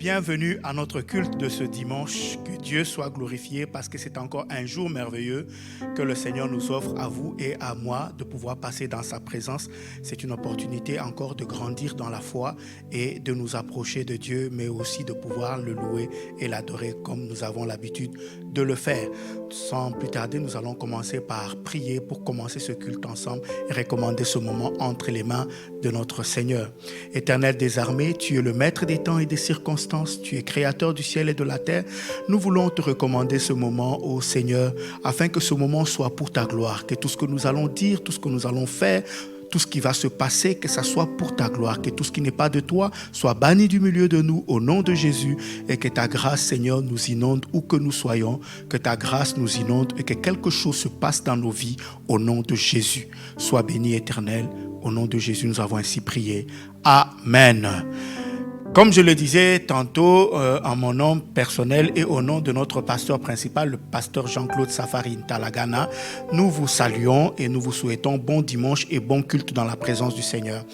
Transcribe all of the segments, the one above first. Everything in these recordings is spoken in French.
Bienvenue à notre culte de ce dimanche. Que Dieu soit glorifié parce que c'est encore un jour merveilleux que le Seigneur nous offre à vous et à moi de pouvoir passer dans sa présence. C'est une opportunité encore de grandir dans la foi et de nous approcher de Dieu, mais aussi de pouvoir le louer et l'adorer comme nous avons l'habitude de le faire. Sans plus tarder, nous allons commencer par prier pour commencer ce culte ensemble et recommander ce moment entre les mains de notre Seigneur. Éternel des armées, tu es le maître des temps et des circonstances, tu es créateur du ciel et de la terre. Nous voulons te recommander ce moment au Seigneur afin que ce moment soit pour ta gloire, que tout ce que nous allons dire, tout ce que nous allons faire, tout ce qui va se passer, que ça soit pour ta gloire, que tout ce qui n'est pas de toi soit banni du milieu de nous au nom de Jésus et que ta grâce, Seigneur, nous inonde où que nous soyons, que ta grâce nous inonde et que quelque chose se passe dans nos vies au nom de Jésus. Sois béni, Éternel. Au nom de Jésus, nous avons ainsi prié. Amen. Comme je le disais tantôt, en mon nom personnel et au nom de notre pasteur principal, le pasteur Jean-Claude Safari Talagana, nous vous saluons et nous vous souhaitons bon dimanche et bon culte dans la présence du Seigneur.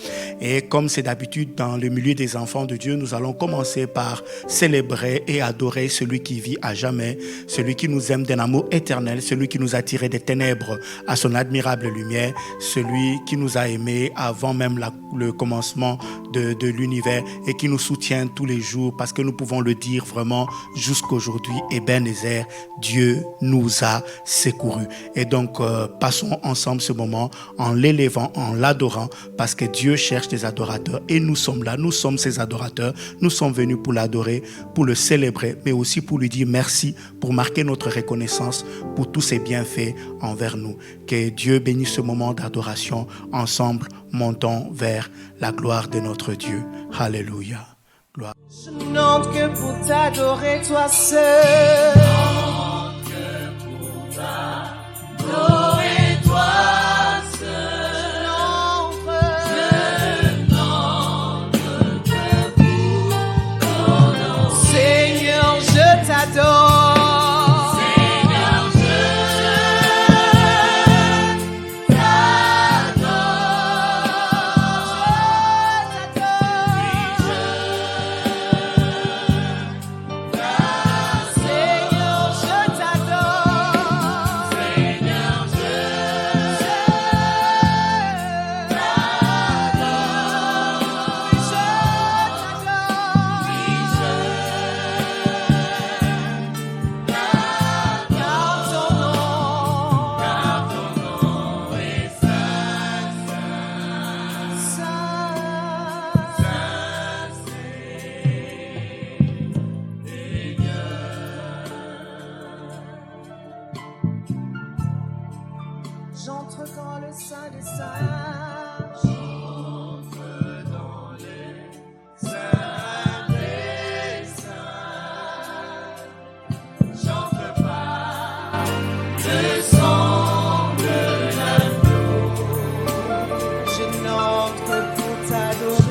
Et comme c'est d'habitude dans le milieu des enfants de Dieu, nous allons commencer par célébrer et adorer celui qui vit à jamais, celui qui nous aime d'un amour éternel, celui qui nous a tirés des ténèbres à son admirable lumière, celui qui nous a aimés avant même le commencement de l'univers et qui nous soutient tous les jours parce que nous pouvons le dire vraiment jusqu'aujourd'hui. Ebenezer, Dieu nous a secourus. Et donc passons ensemble ce moment en l'élevant, en l'adorant parce que Dieu cherche des adorateurs et nous sommes là, nous sommes ses adorateurs, nous sommes venus pour l'adorer, pour le célébrer, mais aussi pour lui dire merci, pour marquer notre reconnaissance pour tous ses bienfaits envers nous. Que Dieu bénisse ce moment d'adoration. Ensemble, montons vers la gloire de notre Dieu. Alléluia. Gloire. Je n'entre que pour t'adorer, toi seul. Je n'entre que pour t'adorer, toi seul. Je n'entre que pour ton nom. Seigneur, je t'adore. J'entre dans le sein des saints. J'entre dans les saints des saints. J'entre par le sang de l'agneau. Je n'entre que pour t'adorer.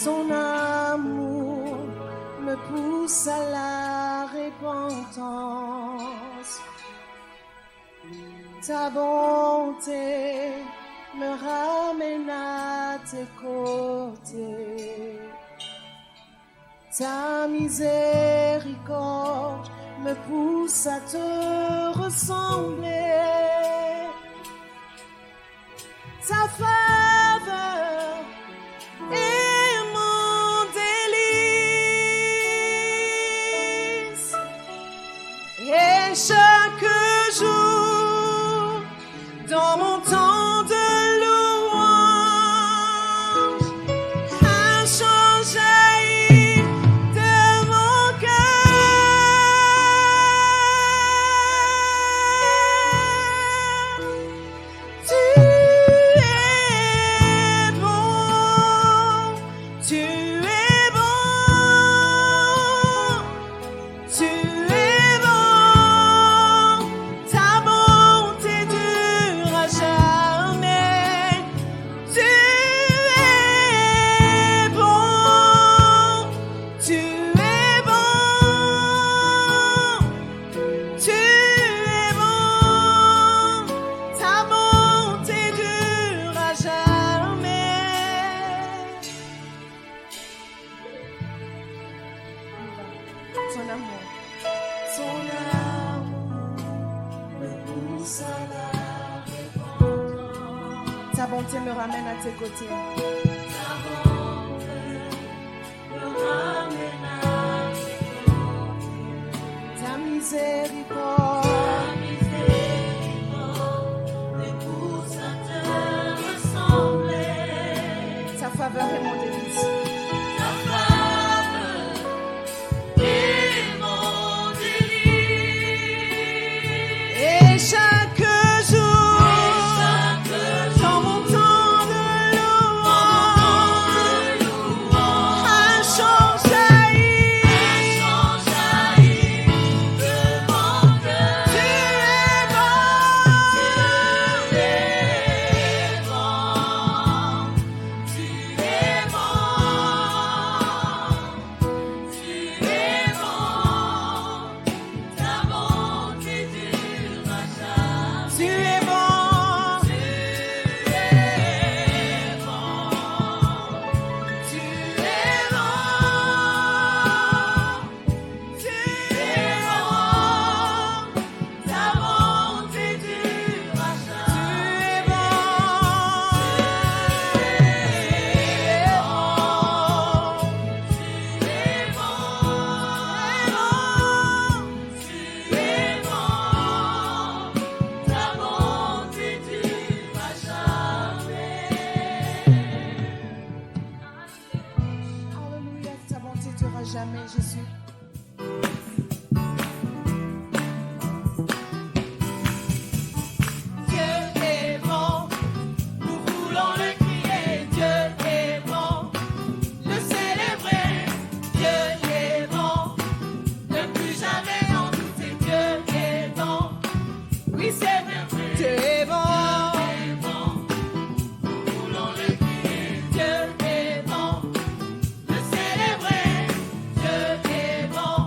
Ton amour me pousse à la repentance. Ta bonté me ramène à tes côtés. Ta miséricorde me pousse à te ressembler. Ta faveur est mon délice. Et chaque jour, dans mon temps de louange, un chant jaillit de mon cœur. Tu es bon, tu es bon, tu es bon, ta bonté dure à jamais. Tu es bon, tu es bon, tu es bon, ta bonté dure à jamais. Ton amour me pousse à la repentance. Ta bonté me ramène à tes côtés. Ta bonté me ramène à tes côtés. Ta miséricorde me pousse à te ressembler. Ta faveur est mon délice. Ta faveur est mon délice. Et chaque jour, dans mon temps de louange, un chant jaillit de mon cœur. Tu es bon, tu es bon, tu es bon, ta bonté dure à jamais. Tu es bon, tu es bon, tu es bon, tu es bon, ta bonté dure à jamais. Tu es bon, Alléluia, ta bonté dure à jamais, Jésus. Dieu est bon, nous voulons le crier. Dieu est bon, le célébrer. Dieu est bon, ne plus jamais en douter. Dieu est bon, oui c'est vrai. Dieu est bon, nous voulons le crier. Dieu est bon, le célébrer. Dieu est bon,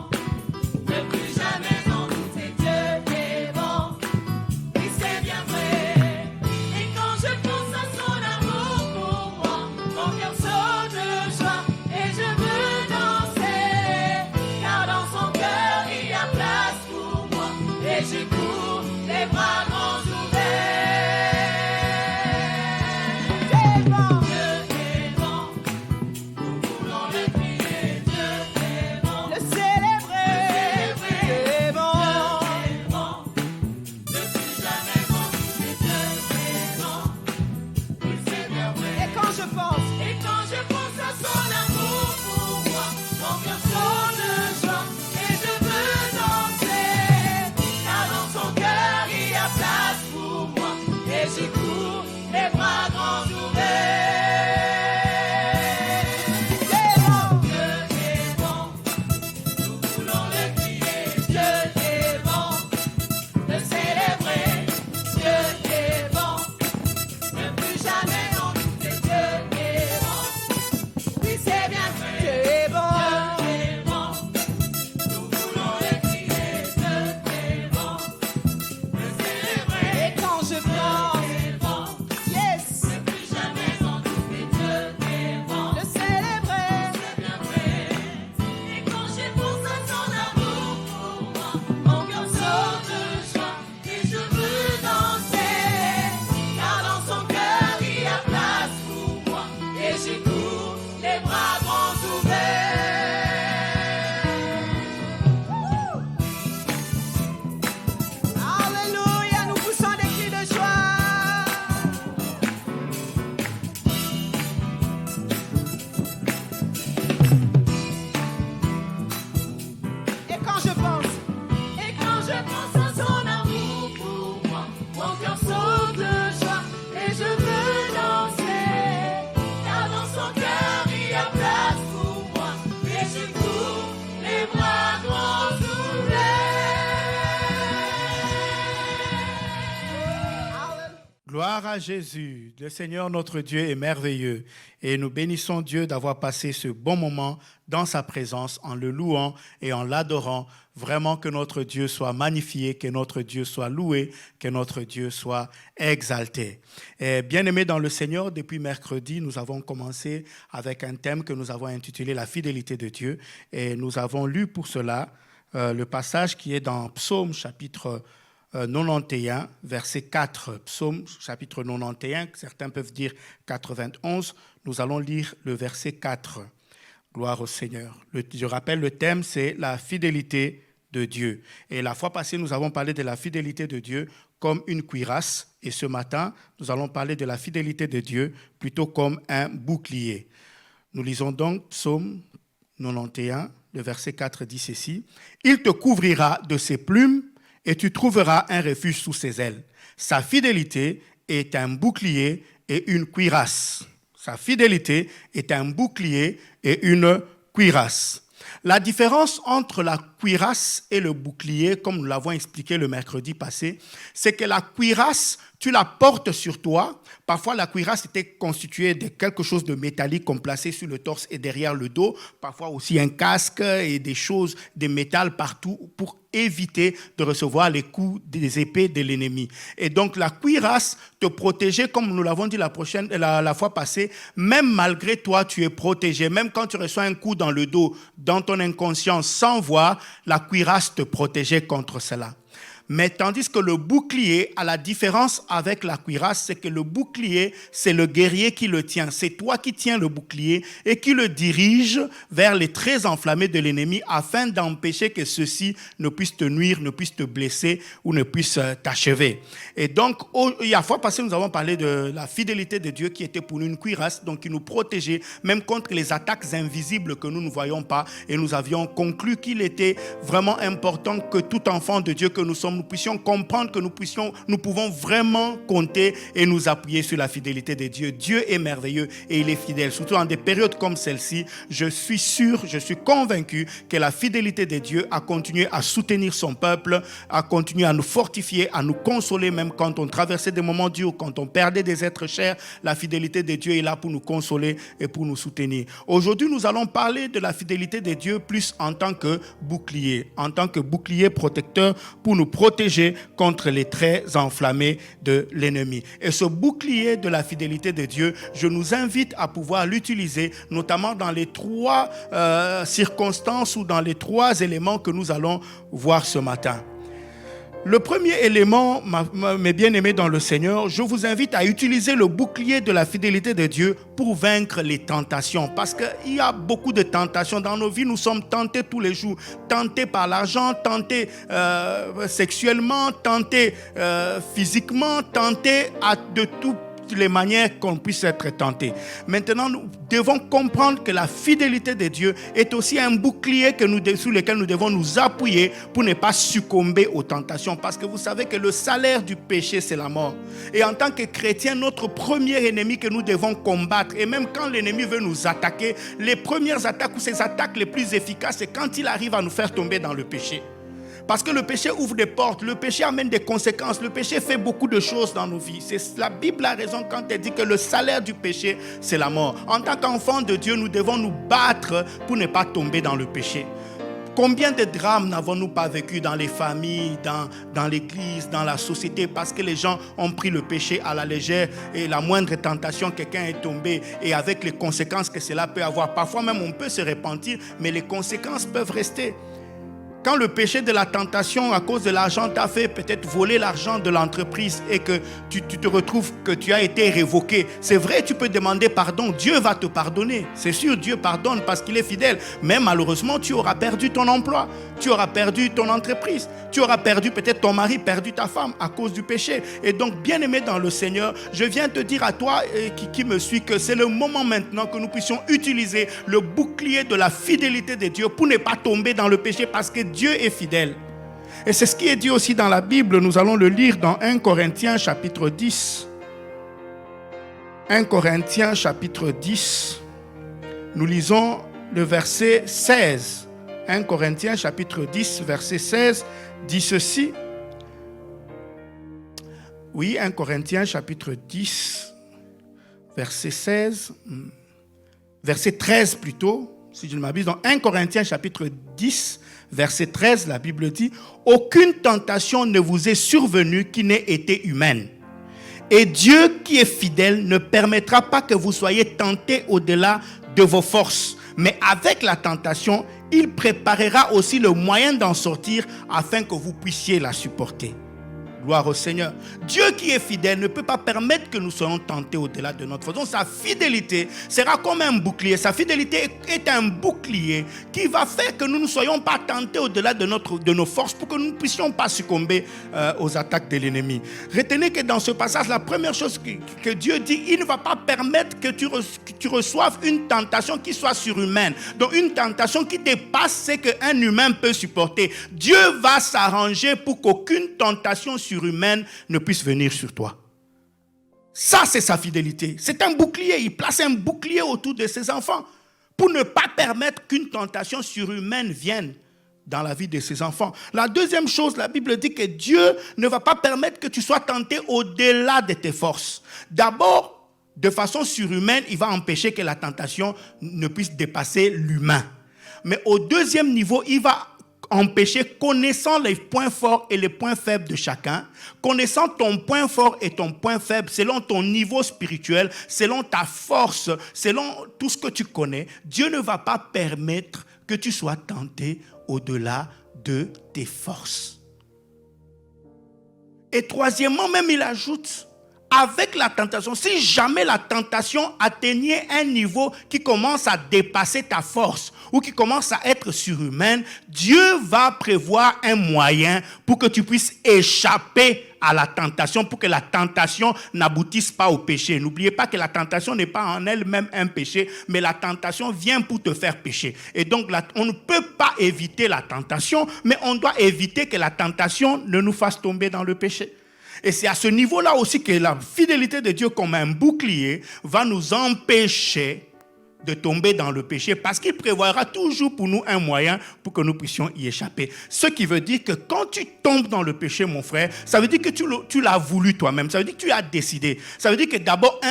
Gloire à Jésus. Le Seigneur notre Dieu est merveilleux et nous bénissons Dieu d'avoir passé ce bon moment dans sa présence en le louant et en l'adorant. Vraiment que notre Dieu soit magnifié, que notre Dieu soit loué, que notre Dieu soit exalté. Bien-aimés dans le Seigneur, depuis mercredi, nous avons commencé avec un thème que nous avons intitulé « La fidélité de Dieu » et nous avons lu pour cela le passage qui est dans Psaume chapitre 91, verset 4. Psaume chapitre 91, certains peuvent dire 91. Nous allons lire le verset 4. Gloire au Seigneur. Je rappelle, le thème, c'est la fidélité de Dieu. Et la fois passée, nous avons parlé de la fidélité de Dieu comme une cuirasse. Et ce matin, nous allons parler de la fidélité de Dieu plutôt comme un bouclier. Nous lisons donc Psaume 91, le verset 4 dit ceci. « Il te couvrira de ses plumes et tu trouveras un refuge sous ses ailes. Sa fidélité est un bouclier et une cuirasse. » Sa fidélité est un bouclier et une cuirasse. La différence entre la cuirasse et le bouclier, comme nous l'avons expliqué le mercredi passé, c'est que la cuirasse, tu la portes sur toi. Parfois, la cuirasse était constituée de quelque chose de métallique qu'on plaçait sur le torse et derrière le dos. Parfois aussi un casque et des choses de métal partout pour éviter de recevoir les coups des épées de l'ennemi. Et donc, la cuirasse te protégeait, comme nous l'avons dit la fois passée, même malgré toi, tu es protégé. Même quand tu reçois un coup dans le dos, dans ton inconscience, sans voir, la cuirasse te protégeait contre cela. Mais tandis que le bouclier, à la différence avec la cuirasse, c'est que le bouclier, c'est le guerrier qui le tient. C'est toi qui tiens le bouclier et qui le dirige vers les traits enflammés de l'ennemi afin d'empêcher que ceux-ci ne puissent te nuire, ne puissent te blesser ou ne puissent t'achever. Et donc, la fois passée, nous avons parlé de la fidélité de Dieu qui était pour nous une cuirasse, donc qui nous protégeait même contre les attaques invisibles que nous ne voyons pas. Et nous avions conclu qu'il était vraiment important que tout enfant de Dieu que nous sommes, nous puissions comprendre que nous pouvons vraiment compter et nous appuyer sur la fidélité de Dieu. Dieu est merveilleux et il est fidèle. Surtout en des périodes comme celle-ci, je suis convaincu que la fidélité de Dieu a continué à soutenir son peuple, a continué à nous fortifier, à nous consoler même quand on traversait des moments durs, quand on perdait des êtres chers. La fidélité de Dieu est là pour nous consoler et pour nous soutenir. Aujourd'hui, nous allons parler de la fidélité de Dieu plus en tant que bouclier protecteur pour nous protéger contre les traits enflammés de l'ennemi. Et ce bouclier de la fidélité de Dieu, je nous invite à pouvoir l'utiliser, notamment dans les trois circonstances ou dans les trois éléments que nous allons voir ce matin. Le premier élément, mes bien-aimés dans le Seigneur, je vous invite à utiliser le bouclier de la fidélité de Dieu pour vaincre les tentations. Parce qu'il y a beaucoup de tentations. Dans nos vies, nous sommes tentés tous les jours. Tentés par l'argent, tentés sexuellement, tentés physiquement, tentés de toutes les manières qu'on puisse être tenté. Maintenant, nous devons comprendre que la fidélité de Dieu est aussi un bouclier sur lequel nous devons nous appuyer pour ne pas succomber aux tentations. Parce que vous savez que le salaire du péché, c'est la mort. Et en tant que chrétiens, notre premier ennemi que nous devons combattre, et même quand l'ennemi veut nous attaquer, les premières attaques ou ses attaques les plus efficaces, c'est quand il arrive à nous faire tomber dans le péché. Parce que le péché ouvre des portes, le péché amène des conséquences, le péché fait beaucoup de choses dans nos vies. La Bible a raison quand elle dit que le salaire du péché, c'est la mort. En tant qu'enfants de Dieu, nous devons nous battre pour ne pas tomber dans le péché. Combien de drames n'avons-nous pas vécu dans les familles, dans l'église, dans la société, parce que les gens ont pris le péché à la légère et la moindre tentation, quelqu'un est tombé et avec les conséquences que cela peut avoir. Parfois même on peut se repentir, mais les conséquences peuvent rester. Quand le péché de la tentation à cause de l'argent t'a fait peut-être voler l'argent de l'entreprise et que tu te retrouves que tu as été révoqué, c'est vrai, tu peux demander pardon, Dieu va te pardonner. C'est sûr, Dieu pardonne parce qu'il est fidèle. Mais malheureusement, tu auras perdu ton emploi, tu auras perdu ton entreprise, tu auras perdu peut-être ton mari, perdu ta femme à cause du péché. Et donc, bien-aimé dans le Seigneur, je viens te dire à toi qui me suis que c'est le moment maintenant que nous puissions utiliser le bouclier de la fidélité de Dieu pour ne pas tomber dans le péché parce que Dieu est fidèle. Et c'est ce qui est dit aussi dans la Bible. Nous allons le lire dans 1 Corinthiens chapitre 10. 1 Corinthiens chapitre 10. Nous lisons le verset 16. 1 Corinthiens chapitre 10, verset 16 dit ceci. Oui, 1 Corinthiens chapitre 10, verset 16, verset 13 plutôt, si je ne m'abuse. Dans 1 Corinthiens chapitre 10, verset 13, la Bible dit « Aucune tentation ne vous est survenue qui n'ait été humaine. Et Dieu qui est fidèle ne permettra pas que vous soyez tentés au-delà de vos forces. Mais avec la tentation, il préparera aussi le moyen d'en sortir afin que vous puissiez la supporter. » Gloire au Seigneur. Dieu qui est fidèle ne peut pas permettre que nous soyons tentés au-delà de notre force. Donc sa fidélité sera comme un bouclier. Sa fidélité est un bouclier qui va faire que nous ne soyons pas tentés au-delà de nos forces pour que nous ne puissions pas succomber aux attaques de l'ennemi. Retenez que dans ce passage, la première chose que Dieu dit, il ne va pas permettre que tu reçoives une tentation qui soit surhumaine. Donc une tentation qui dépasse ce qu'un humain peut supporter. Dieu va s'arranger pour qu'aucune tentation surhumaine ne puisse venir sur toi. Ça, c'est sa fidélité. C'est un bouclier. Il place un bouclier autour de ses enfants pour ne pas permettre qu'une tentation surhumaine vienne dans la vie de ses enfants. La deuxième chose, la Bible dit que Dieu ne va pas permettre que tu sois tenté au-delà de tes forces. D'abord, de façon surhumaine, il va empêcher que la tentation ne puisse dépasser l'humain. Mais au deuxième niveau, il va empêcher, connaissant les points forts et les points faibles de chacun, connaissant ton point fort et ton point faible, selon ton niveau spirituel, selon ta force, selon tout ce que tu connais, Dieu ne va pas permettre que tu sois tenté au-delà de tes forces. Et troisièmement, même il ajoute, avec la tentation, si jamais la tentation atteignait un niveau qui commence à dépasser ta force ou qui commence à être surhumaine, Dieu va prévoir un moyen pour que tu puisses échapper à la tentation, pour que la tentation n'aboutisse pas au péché. N'oubliez pas que la tentation n'est pas en elle-même un péché, mais la tentation vient pour te faire pécher. Et donc, on ne peut pas éviter la tentation, mais on doit éviter que la tentation ne nous fasse tomber dans le péché. Et c'est à ce niveau-là aussi que la fidélité de Dieu comme un bouclier va nous empêcher de tomber dans le péché parce qu'il prévoira toujours pour nous un moyen pour que nous puissions y échapper. Ce qui veut dire que quand tu tombes dans le péché, mon frère, ça veut dire que tu l'as voulu toi-même. Ça veut dire que tu as décidé. Ça veut dire que d'abord,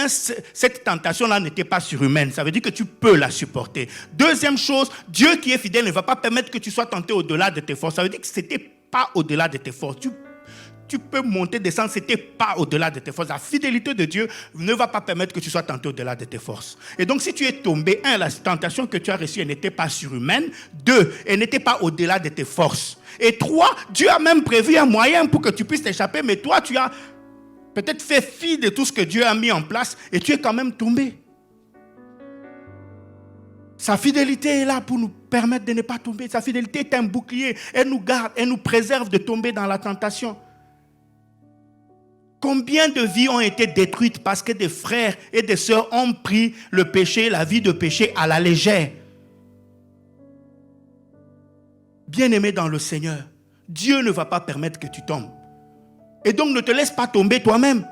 cette tentation-là n'était pas surhumaine. Ça veut dire que tu peux la supporter. Deuxième chose, Dieu qui est fidèle ne va pas permettre que tu sois tenté au-delà de tes forces. Ça veut dire que ce n'était pas au-delà de tes forces. Tu peux monter, descendre, ce n'était pas au-delà de tes forces. La fidélité de Dieu ne va pas permettre que tu sois tenté au-delà de tes forces. Et donc, si tu es tombé, la tentation que tu as reçue, elle n'était pas surhumaine. 2, elle n'était pas au-delà de tes forces. Et 3, Dieu a même prévu un moyen pour que tu puisses t'échapper, mais toi, tu as peut-être fait fi de tout ce que Dieu a mis en place et tu es quand même tombé. Sa fidélité est là pour nous permettre de ne pas tomber. Sa fidélité est un bouclier. Elle nous garde, elle nous préserve de tomber dans la tentation. Combien de vies ont été détruites parce que des frères et des sœurs ont pris le péché, la vie de péché à la légère. Bien-aimé dans le Seigneur, Dieu ne va pas permettre que tu tombes. Et donc ne te laisse pas tomber toi-même.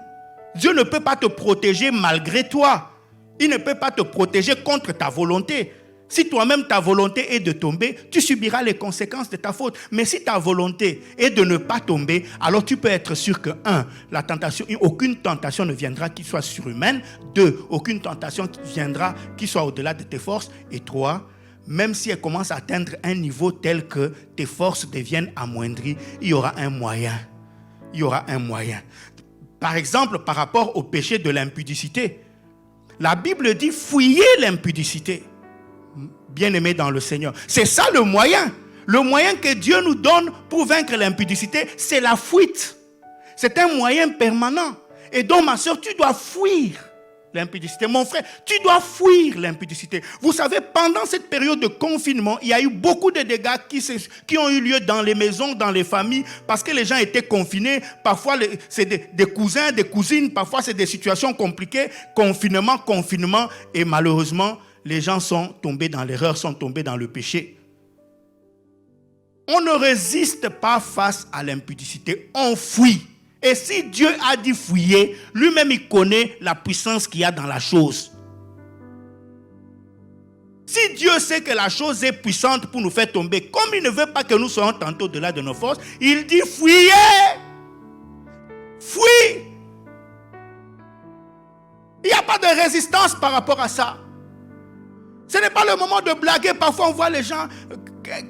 Dieu ne peut pas te protéger malgré toi. Il ne peut pas te protéger contre ta volonté. Si toi-même ta volonté est de tomber, tu subiras les conséquences de ta faute. Mais si ta volonté est de ne pas tomber, alors tu peux être sûr que 1, aucune tentation ne viendra qui soit surhumaine. 2, aucune tentation qui viendra qui soit au-delà de tes forces. Et 3, même si elle commence à atteindre un niveau tel que tes forces deviennent amoindries, il y aura un moyen. Il y aura un moyen. Par exemple, par rapport au péché de l'impudicité, la Bible dit fuyez l'impudicité. Bien-aimé dans le Seigneur. C'est ça le moyen. Le moyen que Dieu nous donne pour vaincre l'impudicité, c'est la fuite. C'est un moyen permanent. Et donc, ma soeur, tu dois fuir l'impudicité. Mon frère, tu dois fuir l'impudicité. Vous savez, pendant cette période de confinement, il y a eu beaucoup de dégâts qui ont eu lieu dans les maisons, dans les familles, parce que les gens étaient confinés. Parfois, c'est des cousins, des cousines. Parfois, c'est des situations compliquées. Confinement. Et malheureusement, les gens sont tombés dans l'erreur, sont tombés dans le péché. On ne résiste pas face à l'impudicité, on fuit. Et si Dieu a dit fuyez, lui-même il connaît la puissance qu'il y a dans la chose. Si Dieu sait que la chose est puissante pour nous faire tomber, comme il ne veut pas que nous soyons tentés au-delà de nos forces, il dit fuyez. Fuis. de résistance par rapport à ça. Ce n'est pas le moment de blaguer. Parfois, on voit les gens,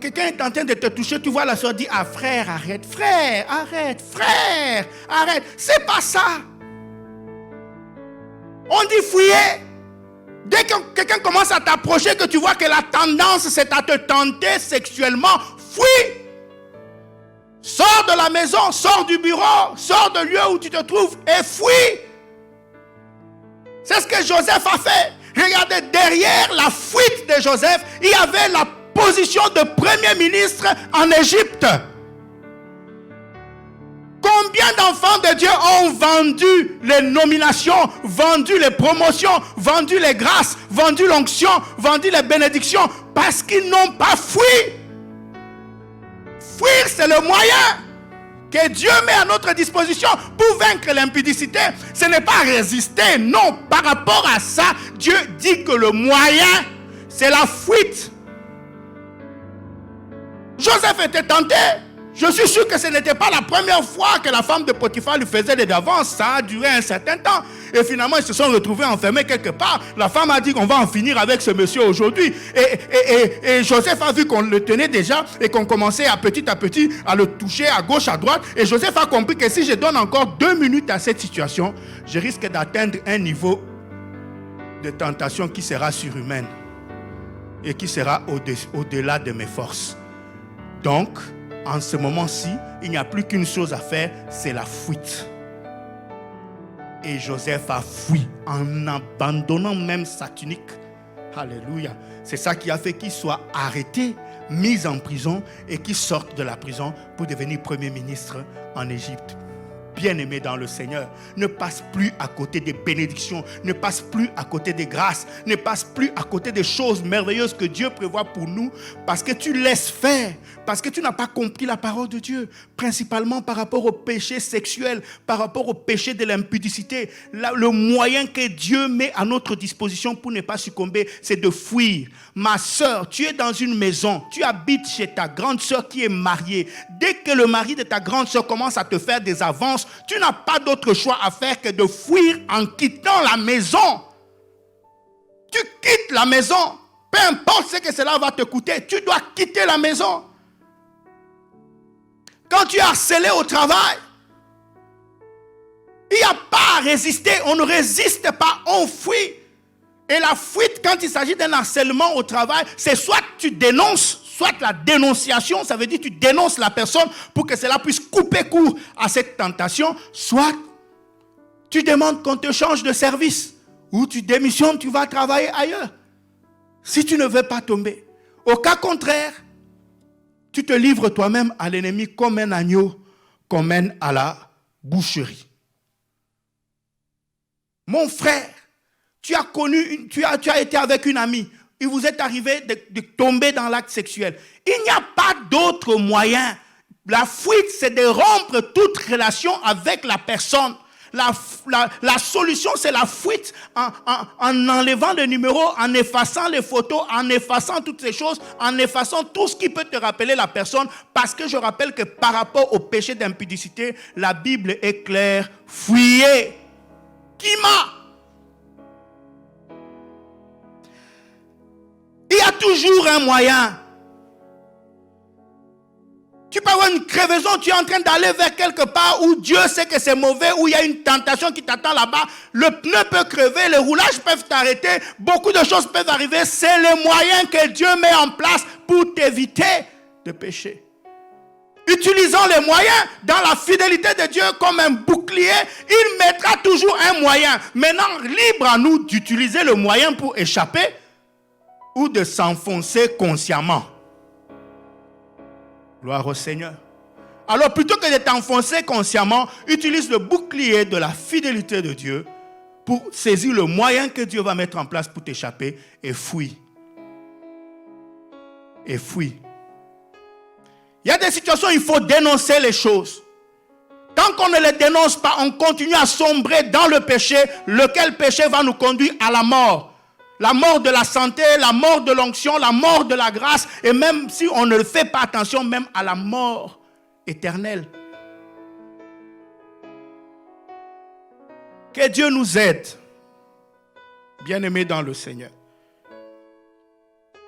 quelqu'un est en train de te toucher, tu vois la soeur dire, ah frère, arrête, frère, arrête, frère, arrête. C'est pas ça. On dit fouiller. Dès que quelqu'un commence à t'approcher, que tu vois que la tendance c'est à te tenter sexuellement, fuis. Sors de la maison, sors du bureau, sors de lieu où tu te trouves et fuis. C'est ce que Joseph a fait. Regardez, derrière la fuite de Joseph, il y avait la position de premier ministre en Égypte. Combien d'enfants de Dieu ont vendu les nominations, vendu les promotions, vendu les grâces, vendu l'onction, vendu les bénédictions parce qu'ils n'ont pas fui. Fuir, c'est le moyen que Dieu met à notre disposition pour vaincre l'impudicité. Ce n'est pas résister, non. Par rapport à ça, Dieu dit que le moyen, c'est la fuite. Joseph était tenté. Je suis sûr que ce n'était pas la première fois que la femme de Potiphar lui faisait des avances. Ça a duré un certain temps. Et finalement, ils se sont retrouvés enfermés quelque part. La femme a dit qu'on va en finir avec ce monsieur aujourd'hui. Et Joseph a vu qu'on le tenait déjà et qu'on commençait à petit à le toucher à gauche, à droite. Et Joseph a compris que si je donne encore 2 minutes à cette situation, je risque d'atteindre un niveau de tentation qui sera surhumaine et qui sera au-delà de mes forces. Donc, en ce moment-ci, il n'y a plus qu'une chose à faire, c'est la fuite. Et Joseph a fui en abandonnant même sa tunique. Alléluia. C'est ça qui a fait qu'il soit arrêté, mis en prison et qu'il sorte de la prison pour devenir premier ministre en Égypte. Bien-aimé dans le Seigneur, ne passe plus à côté des bénédictions, ne passe plus à côté des grâces, ne passe plus à côté des choses merveilleuses que Dieu prévoit pour nous, parce que tu laisses faire, parce que tu n'as pas compris la parole de Dieu, principalement par rapport au péché sexuel, par rapport au péché de l'impudicité. Le moyen que Dieu met à notre disposition pour ne pas succomber, c'est de fuir. Ma soeur, tu es dans une maison, tu habites chez ta grande soeur qui est mariée. Dès que le mari de ta grande soeur commence à te faire des avances, tu n'as pas d'autre choix à faire que de fuir en quittant la maison. Tu quittes la maison. Peu importe ce que cela va te coûter, tu dois quitter la maison. Quand tu es harcelé au travail, il n'y a pas à résister. On ne résiste pas, on fuit. Et la fuite, quand il s'agit d'un harcèlement au travail, c'est soit tu dénonces, soit la dénonciation, ça veut dire tu dénonces la personne pour que cela puisse couper court à cette tentation, soit tu demandes qu'on te change de service ou tu démissionnes, tu vas travailler ailleurs. Si tu ne veux pas tomber. Au cas contraire, tu te livres toi-même à l'ennemi comme un agneau qu'on mène à la boucherie. Mon frère, tu as été avec une amie. Il vous est arrivé de tomber dans l'acte sexuel. Il n'y a pas d'autre moyen. La fuite, c'est de rompre toute relation avec la personne. La solution, c'est la fuite en enlevant le numéro, en effaçant les photos, en effaçant toutes ces choses, en effaçant tout ce qui peut te rappeler la personne. Parce que je rappelle que par rapport au péché d'impudicité, la Bible est claire. Fuyez. Qui m'a? Il y a toujours un moyen. Tu peux avoir une crevaison, tu es en train d'aller vers quelque part où Dieu sait que c'est mauvais, où il y a une tentation qui t'attend là-bas. Le pneu peut crever, les roulages peuvent t'arrêter, beaucoup de choses peuvent arriver. C'est les moyens que Dieu met en place pour t'éviter de pécher. Utilisons les moyens dans la fidélité de Dieu comme un bouclier. Il mettra toujours un moyen. Maintenant, libre à nous d'utiliser le moyen pour échapper ou de s'enfoncer consciemment. Gloire au Seigneur. Alors plutôt que de t'enfoncer consciemment, utilise le bouclier de la fidélité de Dieu pour saisir le moyen que Dieu va mettre en place pour t'échapper et fuis. Et fuis. Il y a des situations où il faut dénoncer les choses. Tant qu'on ne les dénonce pas, on continue à sombrer dans le péché, lequel péché va nous conduire à la mort. La mort de la santé, la mort de l'onction, la mort de la grâce, et même si on ne fait pas attention, même à la mort éternelle. Que Dieu nous aide Bien-aimés dans le Seigneur.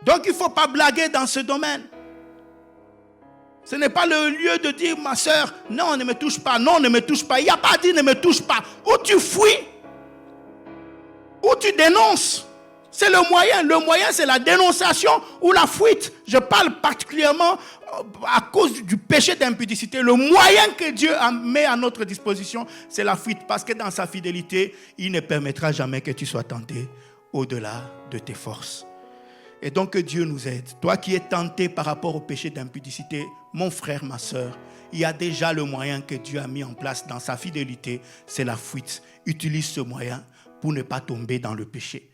Donc il ne faut pas blaguer dans ce domaine. Ce n'est pas le lieu de dire, ma soeur, non, ne me touche pas, non, ne me touche pas. Il n'y a pas dit ne me touche pas. Ou tu fuis, ou tu dénonces. C'est le moyen. Le moyen, c'est la dénonciation ou la fuite. Je parle particulièrement à cause du péché d'impudicité. Le moyen que Dieu a mis à notre disposition, c'est la fuite. Parce que dans sa fidélité, il ne permettra jamais que tu sois tenté au-delà de tes forces. Et donc que Dieu nous aide. Toi qui es tenté par rapport au péché d'impudicité, mon frère, ma soeur, il y a déjà le moyen que Dieu a mis en place dans sa fidélité, c'est la fuite. Utilise ce moyen pour ne pas tomber dans le péché.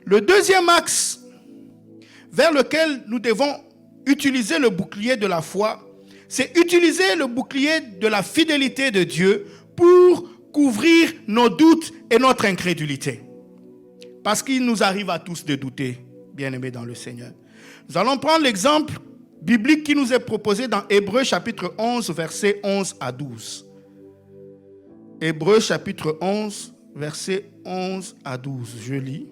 Le deuxième axe vers lequel nous devons utiliser le bouclier de la foi, c'est utiliser le bouclier de la fidélité de Dieu pour couvrir nos doutes et notre incrédulité. Parce qu'il nous arrive à tous de douter, bien-aimés dans le Seigneur. Nous allons prendre l'exemple biblique qui nous est proposé dans Hébreux chapitre 11, versets 11 à 12. Hébreux chapitre 11, versets 11 à 12. Je lis.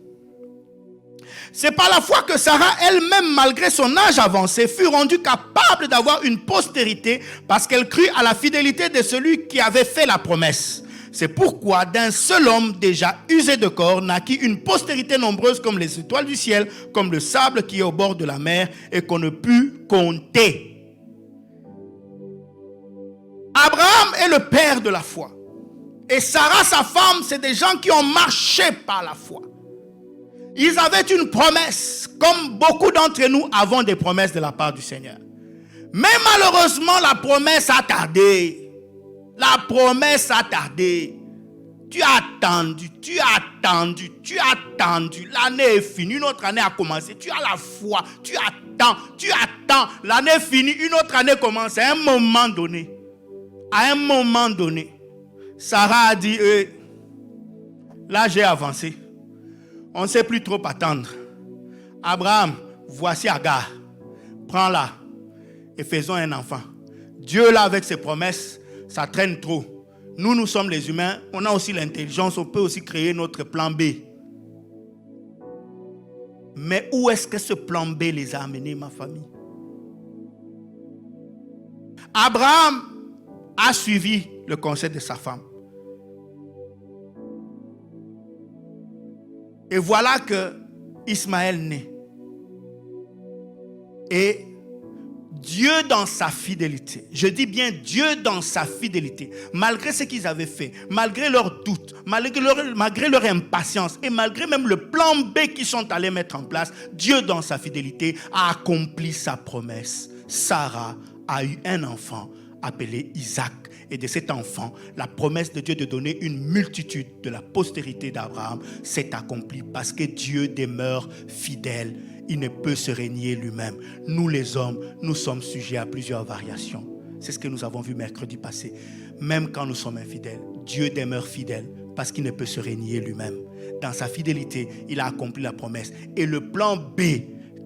C'est par la foi que Sarah elle-même, malgré son âge avancé, fut rendue capable d'avoir une postérité parce qu'elle crut à la fidélité de celui qui avait fait la promesse. C'est pourquoi d'un seul homme déjà usé de corps naquit une postérité nombreuse comme les étoiles du ciel, comme le sable qui est au bord de la mer et qu'on ne put compter. Abraham est le père de la foi. Et Sarah, sa femme, c'est des gens qui ont marché par la foi. Ils avaient une promesse, comme beaucoup d'entre nous avons des promesses de la part du Seigneur. Mais malheureusement, la promesse a tardé. La promesse a tardé. Tu as attendu. L'année est finie, une autre année a commencé. Tu as la foi, tu attends. L'année est finie, une autre année commence. À un moment donné, Sarah a dit, là j'ai avancé. On ne sait plus trop attendre. Abraham, voici Agar. Prends-la et faisons un enfant. Dieu là avec ses promesses, ça traîne trop. Nous sommes les humains, on a aussi l'intelligence, on peut aussi créer notre plan B. Mais où est-ce que ce plan B les a amenés, ma famille? Abraham a suivi le conseil de sa femme. Et voilà que Ismaël naît. Et Dieu dans sa fidélité, je dis bien Dieu dans sa fidélité, malgré ce qu'ils avaient fait, malgré leurs doutes, malgré leur impatience et malgré même le plan B qu'ils sont allés mettre en place, Dieu dans sa fidélité a accompli sa promesse. Sarah a eu un enfant appelé Isaac. Et de cet enfant, la promesse de Dieu de donner une multitude de la postérité d'Abraham s'est accomplie parce que Dieu demeure fidèle. Il ne peut se renier lui-même. Nous les hommes, nous sommes sujets à plusieurs variations. C'est ce que nous avons vu mercredi passé. Même quand nous sommes infidèles, Dieu demeure fidèle parce qu'il ne peut se renier lui-même. Dans sa fidélité, il a accompli la promesse. Et le plan B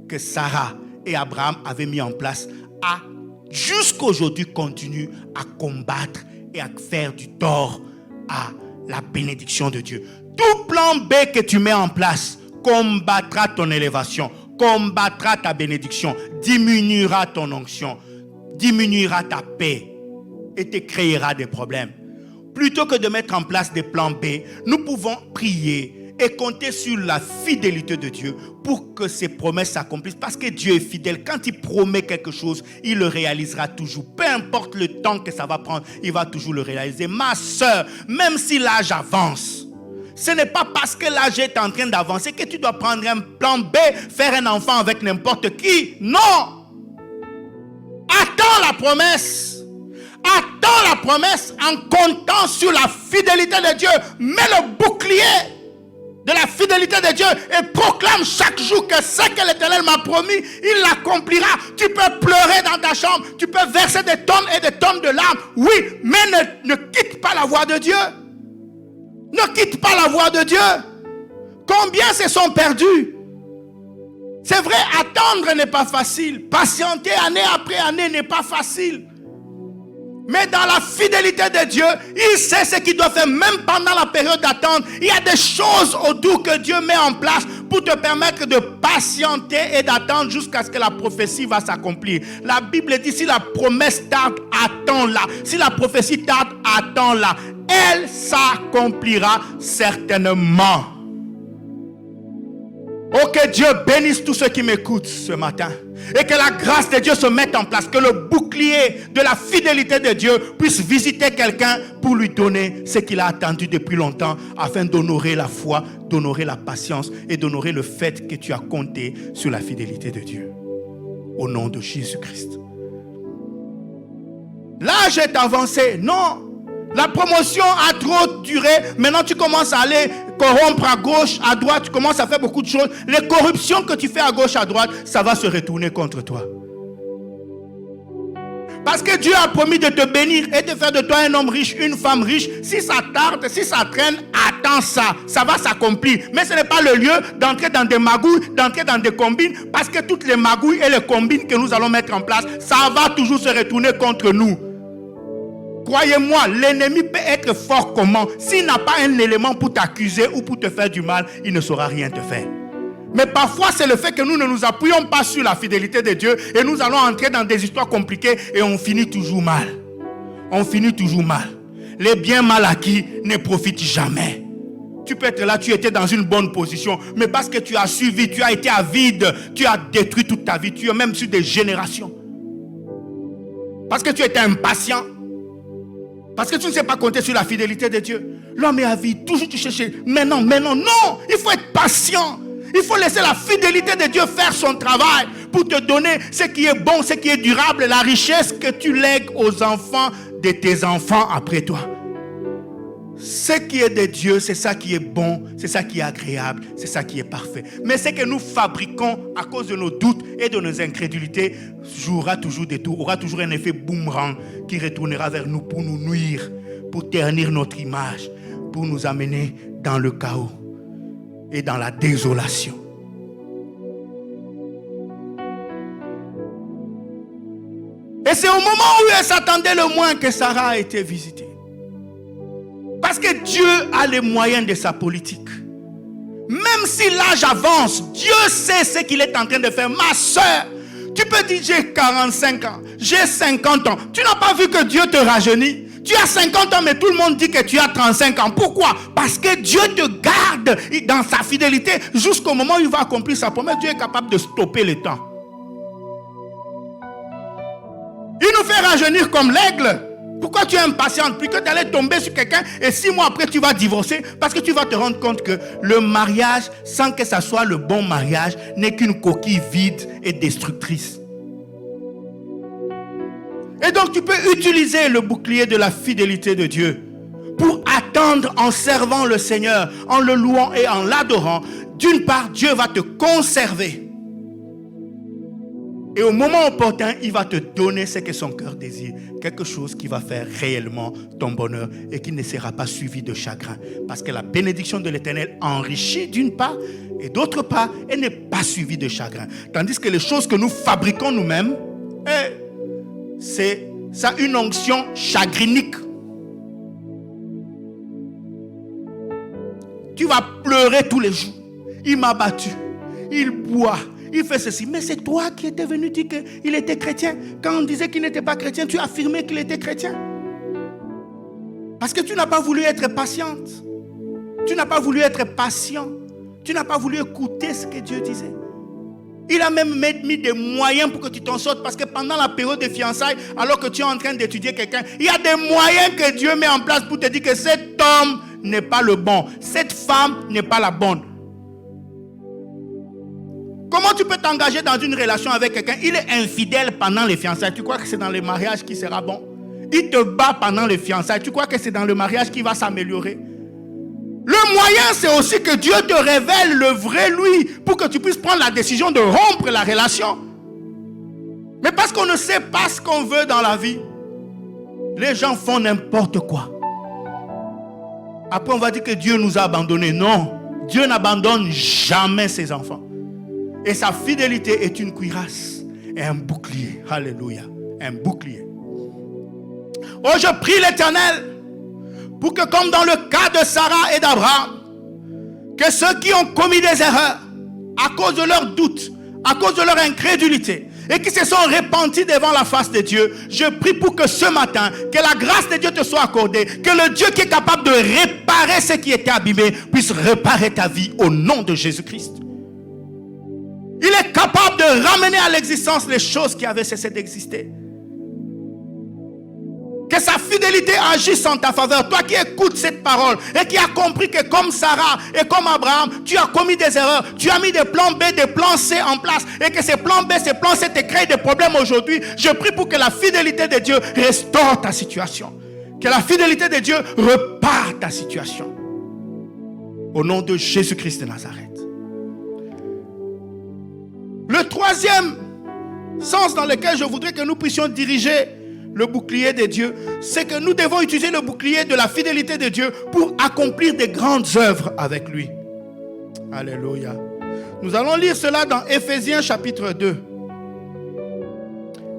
que Sarah et Abraham avaient mis en place a jusqu'aujourd'hui continue à combattre et à faire du tort à la bénédiction de Dieu. Tout plan B que tu mets en place combattra ton élévation, combattra ta bénédiction, diminuera ton onction, diminuera ta paix et te créera des problèmes. Plutôt que de mettre en place des plans B, nous pouvons prier et compter sur la fidélité de Dieu pour que ses promesses s'accomplissent. Parce que Dieu est fidèle. Quand il promet quelque chose, il le réalisera toujours. Peu importe le temps que ça va prendre, il va toujours le réaliser. Ma soeur, même si l'âge avance, ce n'est pas parce que l'âge est en train d'avancer que tu dois prendre un plan B, faire un enfant avec n'importe qui. Non! Attends la promesse. Attends la promesse en comptant sur la fidélité de Dieu. Mets le bouclier de la fidélité de Dieu et proclame chaque jour que ce que l'Éternel m'a promis, il l'accomplira. Tu peux pleurer dans ta chambre, tu peux verser des tonnes et des tonnes de larmes, oui, mais ne quitte pas la voie de Dieu. Ne quitte pas la voie de Dieu. Combien se sont perdus? C'est vrai, attendre n'est pas facile. Patienter année après année n'est pas facile. Mais dans la fidélité de Dieu, il sait ce qu'il doit faire. Même pendant la période d'attente, il y a des choses autour que Dieu met en place pour te permettre de patienter et d'attendre jusqu'à ce que la prophétie va s'accomplir. La Bible dit, si la promesse tarde, attends-la. Si la prophétie tarde, attends-la. Elle s'accomplira certainement. Oh, que Dieu bénisse tous ceux qui m'écoutent ce matin. Et que la grâce de Dieu se mette en place. Que le bouclier de la fidélité de Dieu puisse visiter quelqu'un pour lui donner ce qu'il a attendu depuis longtemps, afin d'honorer la foi, d'honorer la patience et d'honorer le fait que tu as compté sur la fidélité de Dieu. Au nom de Jésus-Christ. L'âge est avancé. Non. La promotion a trop duré. Maintenant, tu commences à aller corrompre à gauche, à droite. Tu commences à faire beaucoup de choses. Les corruptions que tu fais à gauche, à droite, ça va se retourner contre toi. Parce que Dieu a promis de te bénir et de faire de toi un homme riche, une femme riche. Si ça tarde, si ça traîne, attends ça. Ça va s'accomplir. Mais ce n'est pas le lieu d'entrer dans des magouilles, d'entrer dans des combines. Parce que toutes les magouilles et les combines que nous allons mettre en place, ça va toujours se retourner contre nous. Croyez-moi, l'ennemi peut être fort comment? S'il n'a pas un élément pour t'accuser ou pour te faire du mal, il ne saura rien te faire. Mais parfois, c'est le fait que nous ne nous appuyons pas sur la fidélité de Dieu et nous allons entrer dans des histoires compliquées et on finit toujours mal. On finit toujours mal. Les biens mal acquis ne profitent jamais. Tu peux être là, tu étais dans une bonne position, mais parce que tu as suivi, tu as été avide, tu as détruit toute ta vie, tu es même sur des générations. Parce que tu étais impatient. Parce que tu ne sais pas compter sur la fidélité de Dieu. L'homme est avide, toujours tu cherches. Mais non, non. Il faut être patient. Il faut laisser la fidélité de Dieu faire son travail pour te donner ce qui est bon, ce qui est durable, la richesse que tu lègues aux enfants de tes enfants après toi. Ce qui est de Dieu, c'est ça qui est bon, c'est ça qui est agréable, c'est ça qui est parfait. Mais ce que nous fabriquons à cause de nos doutes et de nos incrédulités jouera toujours des tours, aura toujours un effet boomerang qui retournera vers nous pour nous nuire, pour ternir notre image, pour nous amener dans le chaos et dans la désolation. Et c'est au moment où elle s'attendait le moins que Sarah a été visitée. Parce que Dieu a les moyens de sa politique. Même si l'âge avance, Dieu sait ce qu'il est en train de faire. Ma soeur, tu peux dire j'ai 45 ans, j'ai 50 ans. Tu n'as pas vu que Dieu te rajeunit? Tu as 50 ans, mais tout le monde dit que tu as 35 ans. Pourquoi? Parce que Dieu te garde dans sa fidélité jusqu'au moment où il va accomplir sa promesse. Dieu est capable de stopper le temps. Il nous fait rajeunir comme l'aigle. Pourquoi tu es impatiente? Plus que tu allais tomber sur quelqu'un et 6 mois après tu vas divorcer, parce que tu vas te rendre compte que le mariage, sans que ça soit le bon mariage, n'est qu'une coquille vide et destructrice. Et donc tu peux utiliser le bouclier de la fidélité de Dieu pour attendre en servant le Seigneur, en le louant et en l'adorant. D'une part, Dieu va te conserver. Et au moment opportun, il va te donner ce que son cœur désire. Quelque chose qui va faire réellement ton bonheur et qui ne sera pas suivi de chagrin. Parce que la bénédiction de l'Éternel enrichit d'une part et d'autre part, elle n'est pas suivie de chagrin. Tandis que les choses que nous fabriquons nous-mêmes, c'est ça une onction chagrinique. Tu vas pleurer tous les jours. Il m'a battu. Il boit. Il fait ceci. Mais c'est toi qui étais venu dire qu'il était chrétien. Quand on disait qu'il n'était pas chrétien, tu as affirmé qu'il était chrétien. Parce que tu n'as pas voulu être patiente. Tu n'as pas voulu être patient. Tu n'as pas voulu écouter ce que Dieu disait. Il a même mis des moyens pour que tu t'en sortes. Parce que pendant la période de fiançailles, alors que tu es en train d'étudier quelqu'un, il y a des moyens que Dieu met en place pour te dire que cet homme n'est pas le bon. Cette femme n'est pas la bonne. Comment tu peux t'engager dans une relation avec quelqu'un? Il est infidèle pendant les fiançailles. Tu crois que c'est dans le mariage qui sera bon? Il te bat pendant les fiançailles. Tu crois que c'est dans le mariage qui va s'améliorer? Le moyen, c'est aussi que Dieu te révèle le vrai lui pour que tu puisses prendre la décision de rompre la relation. Mais parce qu'on ne sait pas ce qu'on veut dans la vie, les gens font n'importe quoi. Après, on va dire que Dieu nous a abandonnés. Non, Dieu n'abandonne jamais ses enfants. Et sa fidélité est une cuirasse et un bouclier. Alléluia. Un bouclier. Oh, je prie l'Éternel pour que, comme dans le cas de Sarah et d'Abraham, que ceux qui ont commis des erreurs à cause de leurs doutes, à cause de leur incrédulité, et qui se sont repentis devant la face de Dieu, je prie pour que ce matin, que la grâce de Dieu te soit accordée, que le Dieu qui est capable de réparer ce qui était abîmé puisse réparer ta vie au nom de Jésus-Christ. Il est capable de ramener à l'existence les choses qui avaient cessé d'exister. Que sa fidélité agisse en ta faveur. Toi qui écoutes cette parole et qui as compris que comme Sarah et comme Abraham, tu as commis des erreurs, tu as mis des plans B, des plans C en place et que ces plans B, ces plans C te créent des problèmes aujourd'hui. Je prie pour que la fidélité de Dieu restaure ta situation. Que la fidélité de Dieu repart ta situation. Au nom de Jésus-Christ de Nazareth. Le troisième sens dans lequel je voudrais que nous puissions diriger le bouclier de Dieu, c'est que nous devons utiliser le bouclier de la fidélité de Dieu pour accomplir des grandes œuvres avec lui. Alléluia. Nous allons lire cela dans Éphésiens chapitre 2.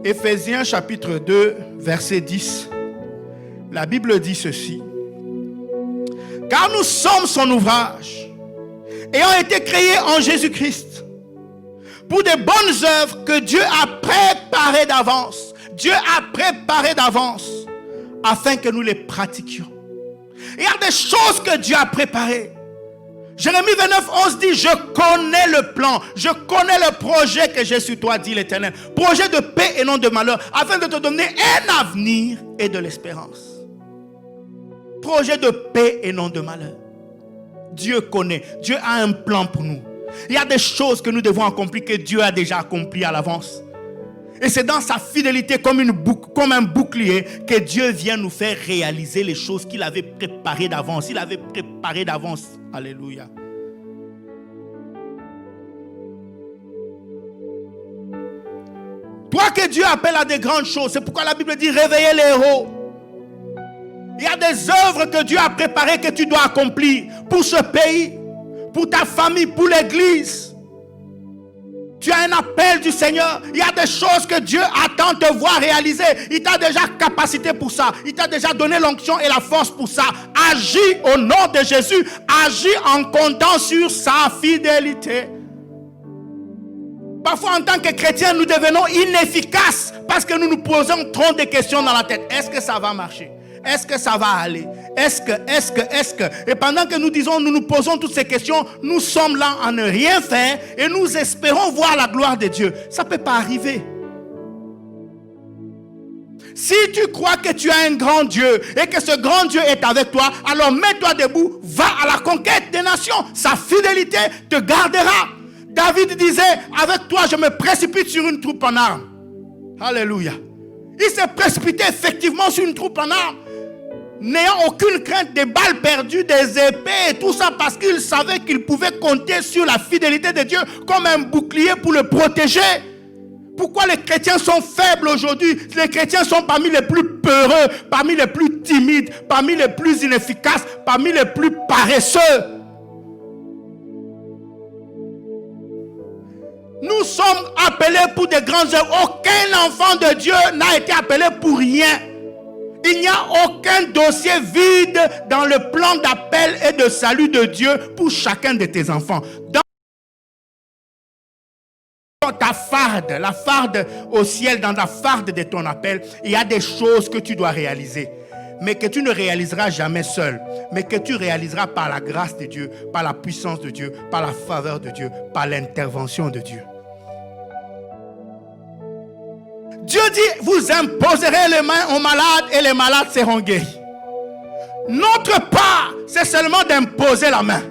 Éphésiens chapitre 2, verset 10. La Bible dit ceci. Car nous sommes son ouvrage, ayant été créés en Jésus-Christ, pour des bonnes œuvres que Dieu a préparées d'avance. Dieu a préparé d'avance afin que nous les pratiquions. Il y a des choses que Dieu a préparées. Jérémie 29, 11 dit, je connais le plan, je connais le projet que j'ai sur toi, dit l'Éternel. Projet de paix et non de malheur, afin de te donner un avenir et de l'espérance. Projet de paix et non de malheur. Dieu connaît, Dieu a un plan pour nous. Il y a des choses que nous devons accomplir que Dieu a déjà accompli à l'avance. Et c'est dans sa fidélité comme un bouclier que Dieu vient nous faire réaliser les choses qu'il avait préparées d'avance. Il avait préparé d'avance. Alléluia. Toi que Dieu appelle à des grandes choses, c'est pourquoi la Bible dit réveillez les héros. Il y a des œuvres que Dieu a préparées que tu dois accomplir pour ce pays, pour ta famille, pour l'église. Tu as un appel du Seigneur. Il y a des choses que Dieu attend de voir réaliser. Il t'a déjà capacité pour ça. Il t'a déjà donné l'onction et la force pour ça. Agis au nom de Jésus. Agis en comptant sur sa fidélité. Parfois, en tant que chrétiens, nous devenons inefficaces parce que nous nous posons trop de questions dans la tête. Est-ce que ça va marcher? Est-ce que ça va aller? Est-ce que? Et pendant que nous nous posons toutes ces questions, nous sommes là à ne rien faire et nous espérons voir la gloire de Dieu. Ça ne peut pas arriver. Si tu crois que tu as un grand Dieu et que ce grand Dieu est avec toi, alors mets-toi debout, va à la conquête des nations. Sa fidélité te gardera. David disait, avec toi je me précipite sur une troupe en armes. Alléluia. Il s'est précipité effectivement sur une troupe en armes, n'ayant aucune crainte des balles perdues, des épées et tout ça, parce qu'il savait qu'il pouvait compter sur la fidélité de Dieu comme un bouclier pour le protéger. Pourquoi les chrétiens sont faibles aujourd'hui? Les chrétiens sont parmi les plus peureux, parmi les plus timides, parmi les plus inefficaces, parmi les plus paresseux. Nous sommes appelés pour des grandes œuvres. Aucun enfant de Dieu n'a été appelé pour rien. Il n'y a aucun dossier vide dans le plan d'appel et de salut de Dieu pour chacun de tes enfants. Dans ta farde, la farde au ciel, dans la farde de ton appel, il y a des choses que tu dois réaliser. Mais que tu ne réaliseras jamais seul. Mais que tu réaliseras par la grâce de Dieu, par la puissance de Dieu, par la faveur de Dieu, par l'intervention de Dieu. Dieu dit, vous imposerez les mains aux malades et les malades seront guéris. Notre part, c'est seulement d'imposer la main.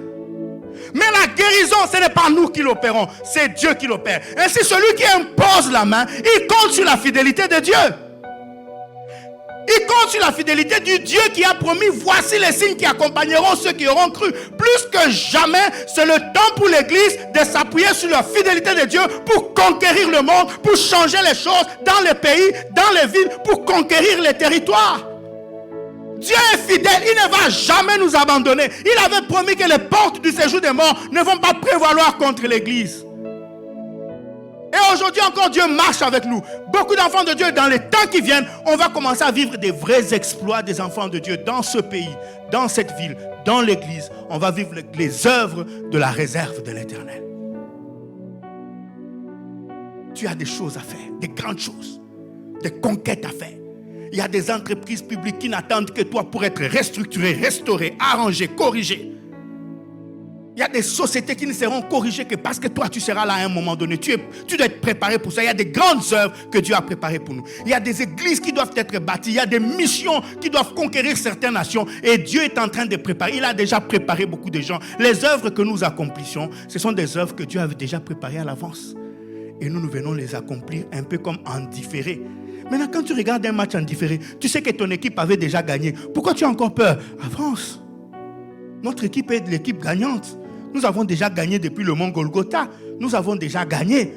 Mais la guérison, ce n'est pas nous qui l'opérons, c'est Dieu qui l'opère. Ainsi, celui qui impose la main, il compte sur la fidélité de Dieu. Il compte sur la fidélité du Dieu qui a promis, voici les signes qui accompagneront ceux qui auront cru. Plus que jamais, c'est le temps pour l'Église de s'appuyer sur la fidélité de Dieu pour conquérir le monde, pour changer les choses dans les pays, dans les villes, pour conquérir les territoires. Dieu est fidèle, il ne va jamais nous abandonner. Il avait promis que les portes du séjour des morts ne vont pas prévaloir contre l'Église. Et aujourd'hui, aujourd'hui encore, Dieu marche avec nous. Beaucoup d'enfants de Dieu, dans les temps qui viennent, on va commencer à vivre des vrais exploits des enfants de Dieu dans ce pays, dans cette ville, dans l'église. On va vivre les œuvres de la réserve de l'Éternel. Tu as des choses à faire, des grandes choses, des conquêtes à faire. Il y a des entreprises publiques qui n'attendent que toi pour être restructurées, restaurées, arrangées, corrigées. Il y a des sociétés qui ne seront corrigées que parce que toi tu seras là à un moment donné. Tu dois être préparé pour ça. Il y a des grandes œuvres que Dieu a préparées pour nous. Il y a des églises qui doivent être bâties. Il y a des missions qui doivent conquérir certaines nations. Et Dieu est en train de préparer. Il a déjà préparé beaucoup de gens. Les œuvres que nous accomplissons, ce sont des œuvres que Dieu avait déjà préparées à l'avance. Et nous venons les accomplir un peu comme en différé. Maintenant, quand tu regardes un match en différé, tu sais que ton équipe avait déjà gagné. Pourquoi tu as encore peur? Avance. Notre équipe est l'équipe gagnante. Nous avons déjà gagné depuis le mont Golgotha. Nous avons déjà gagné.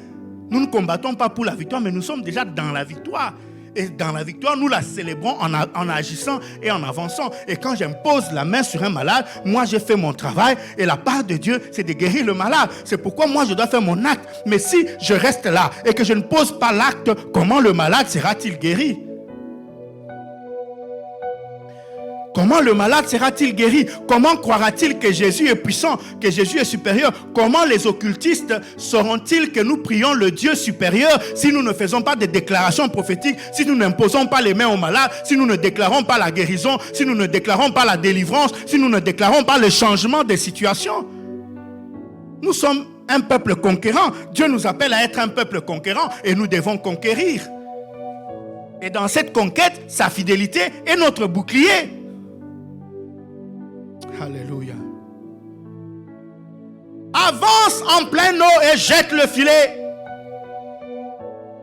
Nous ne combattons pas pour la victoire, mais nous sommes déjà dans la victoire. Et dans la victoire, nous la célébrons en agissant et en avançant. Et quand j'impose la main sur un malade, moi j'ai fait mon travail. Et la part de Dieu, c'est de guérir le malade. C'est pourquoi moi je dois faire mon acte. Mais si je reste là et que je ne pose pas l'acte, comment le malade sera-t-il guéri? Comment le malade sera-t-il guéri? Comment croira-t-il que Jésus est puissant, que Jésus est supérieur? Comment les occultistes sauront-ils que nous prions le Dieu supérieur si nous ne faisons pas des déclarations prophétiques, si nous n'imposons pas les mains aux malades, si nous ne déclarons pas la guérison, si nous ne déclarons pas la délivrance, si nous ne déclarons pas le changement des situations? Nous sommes un peuple conquérant. Dieu nous appelle à être un peuple conquérant et nous devons conquérir. Et dans cette conquête, sa fidélité est notre bouclier. Alléluia. Avance en pleine eau et jette le filet.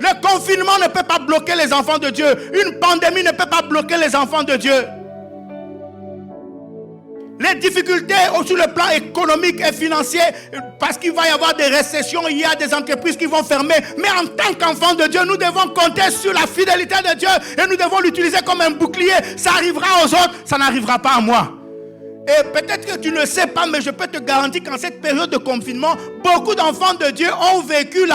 Le confinement ne peut pas bloquer les enfants de Dieu. Une pandémie ne peut pas bloquer les enfants de Dieu. Les difficultés sur le plan économique et financier, parce qu'il va y avoir des récessions, il y a des entreprises qui vont fermer. Mais en tant qu'enfants de Dieu, nous devons compter sur la fidélité de Dieu et nous devons l'utiliser comme un bouclier. Ça arrivera aux autres, ça n'arrivera pas à moi. Et peut-être que tu ne sais pas, mais je peux te garantir qu'en cette période de confinement, beaucoup d'enfants de Dieu ont vécu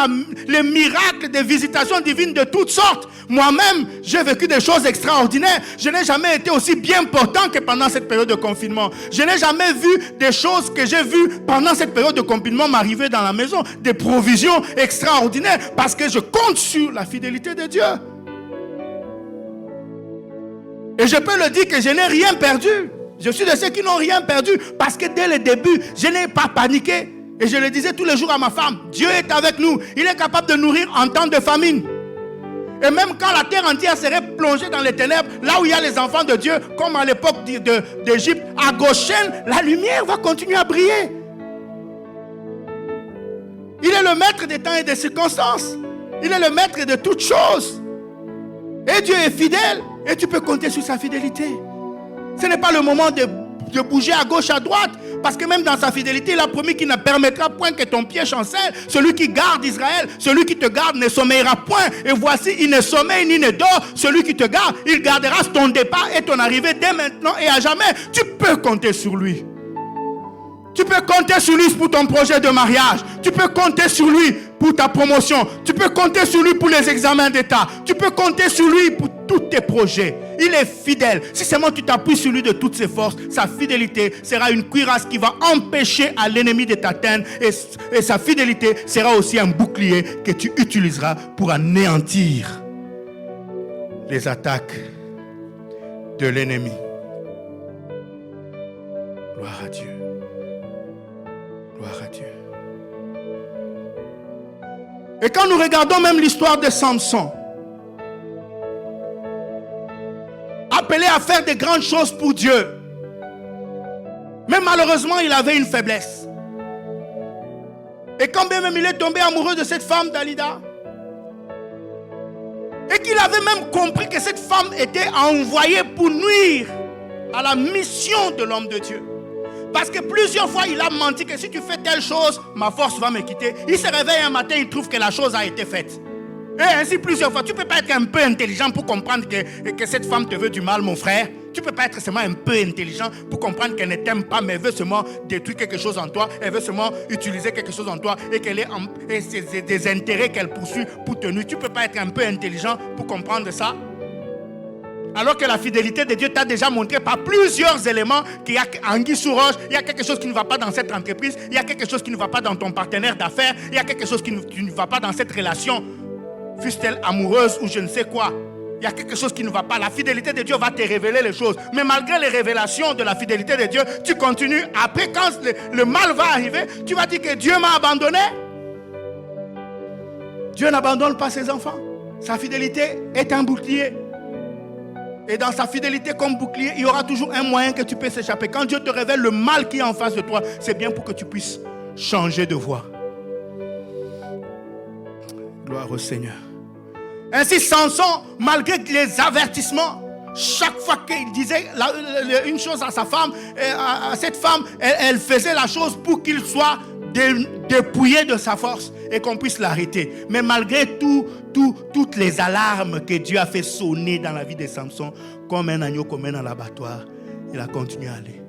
les miracles des visitations divines de toutes sortes. Moi-même, j'ai vécu des choses extraordinaires. Je n'ai jamais été aussi bien portant que pendant cette période de confinement. Je n'ai jamais vu des choses que j'ai vues pendant cette période de confinement m'arriver dans la maison. Des provisions extraordinaires parce que je compte sur la fidélité de Dieu. Et je peux le dire que je n'ai rien perdu. Je suis de ceux qui n'ont rien perdu parce que dès le début, je n'ai pas paniqué. Et je le disais tous les jours à ma femme, Dieu est avec nous. Il est capable de nourrir en temps de famine. Et même quand la terre entière serait plongée dans les ténèbres, là où il y a les enfants de Dieu, comme à l'époque d'Égypte, à Goshen, la lumière va continuer à briller. Il est le maître des temps et des circonstances. Il est le maître de toutes choses. Et Dieu est fidèle et tu peux compter sur sa fidélité. Ce n'est pas le moment de bouger à gauche, à droite. Parce que même dans sa fidélité, il a promis qu'il ne permettra point que ton pied chancelle. Celui qui garde Israël, celui qui te garde ne sommeillera point. Et voici, il ne sommeille ni ne dort. Celui qui te garde, il gardera ton départ et ton arrivée dès maintenant et à jamais. Tu peux compter sur lui. Tu peux compter sur lui pour ton projet de mariage. Tu peux compter sur lui pour ta promotion. Tu peux compter sur lui pour les examens d'État. Tu peux compter sur lui pour tous tes projets. Il est fidèle. Si seulement tu t'appuies sur lui de toutes ses forces, sa fidélité sera une cuirasse qui va empêcher à l'ennemi de t'atteindre. Et sa fidélité sera aussi un bouclier que tu utiliseras pour anéantir les attaques de l'ennemi. Gloire à Dieu. Gloire à Dieu. Et quand nous regardons même l'histoire de Samson, appelé à faire des grandes choses pour Dieu, mais malheureusement il avait une faiblesse. Et quand bien même il est tombé amoureux de cette femme Dalida, et qu'il avait même compris que cette femme était envoyée pour nuire à la mission de l'homme de Dieu. Parce que plusieurs fois, il a menti que si tu fais telle chose, ma force va me quitter. Il se réveille un matin, il trouve que la chose a été faite. Et ainsi plusieurs fois. Tu ne peux pas être un peu intelligent pour comprendre que cette femme te veut du mal, mon frère. Tu ne peux pas être seulement un peu intelligent pour comprendre qu'elle ne t'aime pas, mais elle veut seulement détruire quelque chose en toi. Elle veut seulement utiliser quelque chose en toi et c'est des intérêts qu'elle poursuit pour te nuire. Tu ne peux pas être un peu intelligent pour comprendre ça. Alors que la fidélité de Dieu t'a déjà montré par plusieurs éléments qu'il y a anguille sous roche, il y a quelque chose qui ne va pas dans cette entreprise, il y a quelque chose qui ne va pas dans ton partenaire d'affaires, il y a quelque chose qui ne va pas dans cette relation, fût-elle amoureuse ou je ne sais quoi. Il y a quelque chose qui ne va pas. La fidélité de Dieu va te révéler les choses. Mais malgré les révélations de la fidélité de Dieu, tu continues. Après, quand le mal va arriver, tu vas dire que Dieu m'a abandonné. Dieu n'abandonne pas ses enfants. Sa fidélité est un bouclier. Et dans sa fidélité comme bouclier, il y aura toujours un moyen que tu peux s'échapper. Quand Dieu te révèle le mal qui est en face de toi, c'est bien pour que tu puisses changer de voie. Gloire au Seigneur. Ainsi, Samson, malgré les avertissements, chaque fois qu'il disait une chose à sa femme, à cette femme, elle faisait la chose pour qu'il soit dépouillé de sa force et qu'on puisse l'arrêter. Mais malgré toutes les alarmes que Dieu a fait sonner dans la vie de Samson, comme un agneau qu'on mène à l'abattoir, il a continué à aller.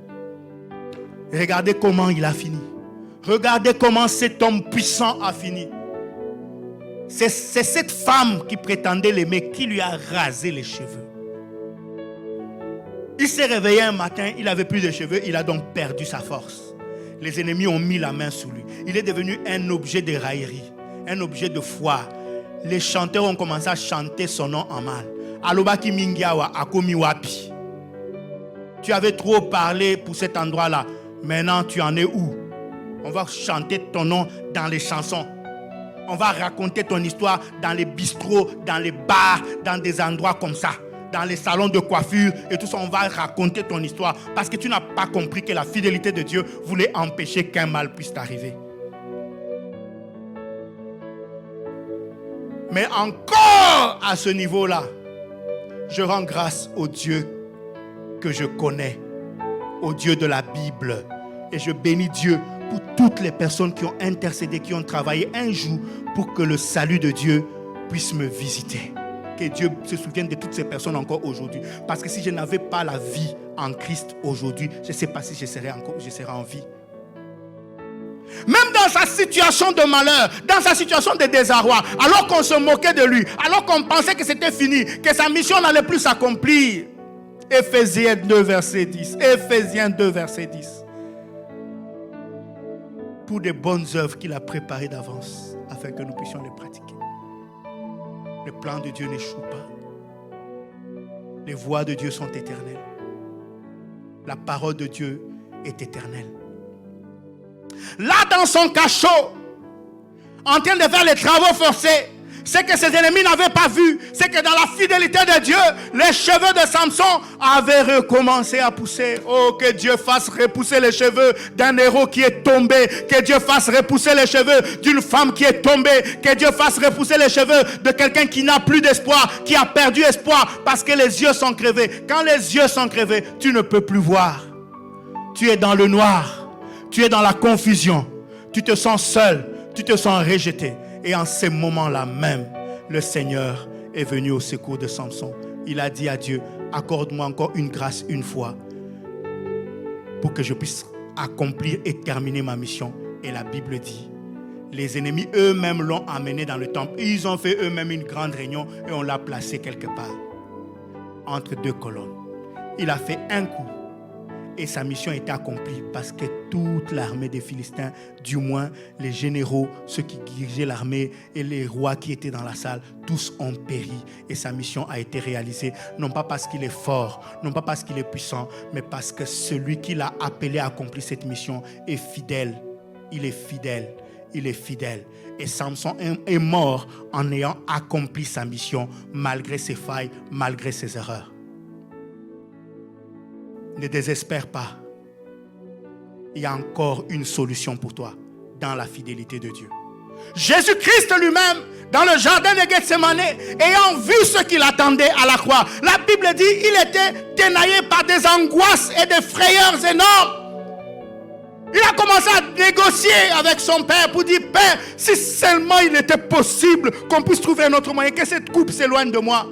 Et regardez comment il a fini. Regardez comment cet homme puissant a fini. C'est cette femme qui prétendait l'aimer qui lui a rasé les cheveux. Il s'est réveillé un matin, il n'avait plus de cheveux, il a donc perdu sa force. Les ennemis ont mis la main sur lui. Il est devenu un objet de raillerie, un objet de foire. Les chanteurs ont commencé à chanter son nom en mal. Alobaki Mingiawa, Akomi Wapi. Tu avais trop parlé pour cet endroit-là. Maintenant, tu en es où? On va chanter ton nom dans les chansons. On va raconter ton histoire dans les bistrots, dans les bars, dans des endroits comme ça. Dans les salons de coiffure et tout ça, on va raconter ton histoire. Parce que tu n'as pas compris que la fidélité de Dieu voulait empêcher qu'un mal puisse t'arriver. Mais encore à ce niveau-là, je rends grâce au Dieu que je connais, au Dieu de la Bible. Et je bénis Dieu pour toutes les personnes qui ont intercédé, qui ont travaillé un jour pour que le salut de Dieu puisse me visiter. Que Dieu se souvienne de toutes ces personnes encore aujourd'hui. Parce que si je n'avais pas la vie en Christ aujourd'hui, je ne sais pas si je serais en vie. Même dans sa situation de malheur, dans sa situation de désarroi, alors qu'on se moquait de lui, alors qu'on pensait que c'était fini, que sa mission n'allait plus s'accomplir. Éphésiens 2, verset 10. Éphésiens 2, verset 10. Pour des bonnes œuvres qu'il a préparées d'avance, afin que nous puissions les pratiquer. Le plan de Dieu n'échoue pas. Les voies de Dieu sont éternelles. La parole de Dieu est éternelle. Là, dans son cachot, en train de faire les travaux forcés, c'est que ses ennemis n'avaient pas vu. C'est que dans la fidélité de Dieu, les cheveux de Samson avaient recommencé à pousser. Oh, que Dieu fasse repousser les cheveux d'un héros qui est tombé. Que Dieu fasse repousser les cheveux d'une femme qui est tombée. Que Dieu fasse repousser les cheveux de quelqu'un qui n'a plus d'espoir, qui a perdu espoir parce que les yeux sont crevés. Quand les yeux sont crevés, tu ne peux plus voir. Tu es dans le noir. Tu es dans la confusion. Tu te sens seul. Tu te sens rejeté. Et en ces moments-là même, le Seigneur est venu au secours de Samson. Il a dit à Dieu, accorde-moi encore une grâce une fois pour que je puisse accomplir et terminer ma mission. Et la Bible dit, les ennemis eux-mêmes l'ont amené dans le temple. Ils ont fait eux-mêmes une grande réunion et on l'a placé quelque part, entre deux colonnes. Il a fait un coup. Et sa mission était accomplie parce que toute l'armée des Philistins, du moins les généraux, ceux qui dirigeaient l'armée et les rois qui étaient dans la salle, tous ont péri. Et sa mission a été réalisée, non pas parce qu'il est fort, non pas parce qu'il est puissant, mais parce que celui qui l'a appelé à accomplir cette mission est fidèle. Il est fidèle. Il est fidèle. Et Samson est mort en ayant accompli sa mission malgré ses failles, malgré ses erreurs. Ne désespère pas. Il y a encore une solution pour toi dans la fidélité de Dieu. Jésus-Christ lui-même, dans le jardin de Gethsemane, ayant vu ce qu'il attendait à la croix, la Bible dit qu'il était tenaillé par des angoisses et des frayeurs énormes. Il a commencé à négocier avec son père pour dire, Père, si seulement il était possible qu'on puisse trouver un autre moyen, que cette coupe s'éloigne de moi.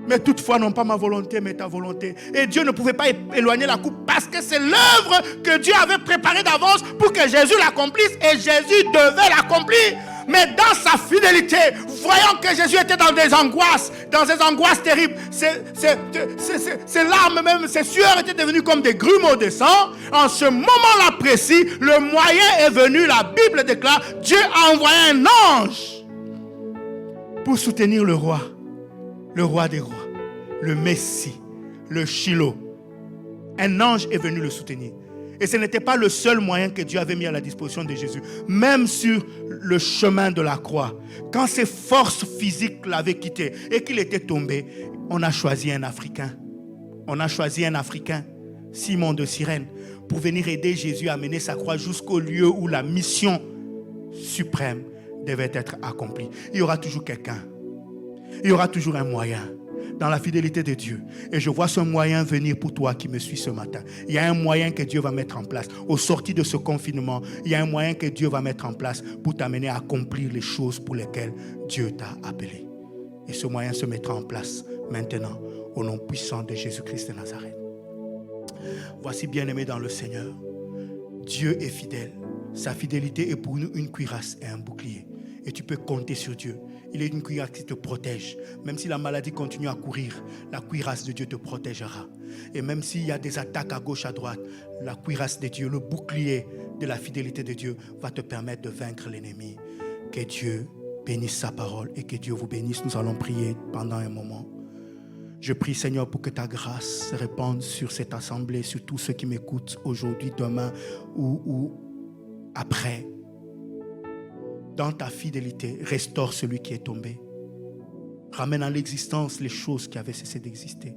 Mais toutefois, non pas ma volonté, mais ta volonté. Et Dieu ne pouvait pas éloigner la coupe parce que c'est l'œuvre que Dieu avait préparée d'avance pour que Jésus l'accomplisse. Et Jésus devait l'accomplir. Mais dans sa fidélité, voyant que Jésus était dans des angoisses terribles, ses larmes, même ses sueurs étaient devenues comme des grumeaux de sang. En ce moment-là précis, le moyen est venu, la Bible déclare, Dieu a envoyé un ange pour soutenir le roi des rois, le Messie, le Shiloh. Un ange est venu le soutenir. Et ce n'était pas le seul moyen que Dieu avait mis à la disposition de Jésus. Même sur le chemin de la croix, quand ses forces physiques l'avaient quitté et qu'il était tombé, on a choisi un Africain. On a choisi un Africain, Simon de Cyrène, pour venir aider Jésus à mener sa croix jusqu'au lieu où la mission suprême devait être accomplie. Il y aura toujours quelqu'un. Il y aura toujours un moyen dans la fidélité de Dieu. Et je vois ce moyen venir pour toi qui me suis ce matin. Il y a un moyen que Dieu va mettre en place. Au sortir de ce confinement, il y a un moyen que Dieu va mettre en place pour t'amener à accomplir les choses pour lesquelles Dieu t'a appelé. Et ce moyen se mettra en place maintenant au nom puissant de Jésus-Christ de Nazareth. Voici, bien-aimés dans le Seigneur, Dieu est fidèle. Sa fidélité est pour nous une cuirasse et un bouclier. Et tu peux compter sur Dieu. Il est une cuirasse qui te protège. Même si la maladie continue à courir, la cuirasse de Dieu te protégera. Et même s'il y a des attaques à gauche, à droite, la cuirasse de Dieu, le bouclier de la fidélité de Dieu va te permettre de vaincre l'ennemi. Que Dieu bénisse sa parole et que Dieu vous bénisse. Nous allons prier pendant un moment. Je prie, Seigneur, pour que ta grâce se répande sur cette assemblée, sur tous ceux qui m'écoutent aujourd'hui, demain ou après. Dans ta fidélité, restaure celui qui est tombé. Ramène à l'existence les choses qui avaient cessé d'exister.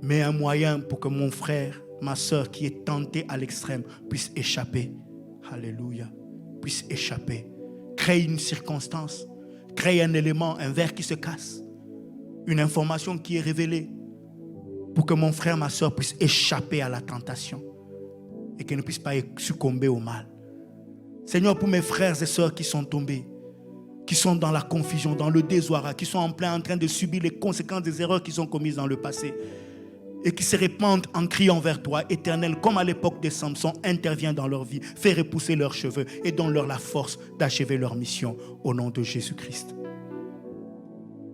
Mets un moyen pour que mon frère, ma soeur qui est tenté à l'extrême puisse échapper. Alléluia. Puisse échapper. Crée une circonstance. Crée un élément, un verre qui se casse. Une information qui est révélée. Pour que mon frère, ma soeur puisse échapper à la tentation. Et qu'il ne puisse pas succomber au mal. Seigneur, pour mes frères et sœurs qui sont tombés, qui sont dans la confusion, dans le désarroi, qui sont en train de subir les conséquences des erreurs qu'ils ont commises dans le passé et qui se répandent en criant vers toi, Éternel, comme à l'époque de Samson, interviens dans leur vie, fais repousser leurs cheveux et donne-leur la force d'achever leur mission au nom de Jésus-Christ.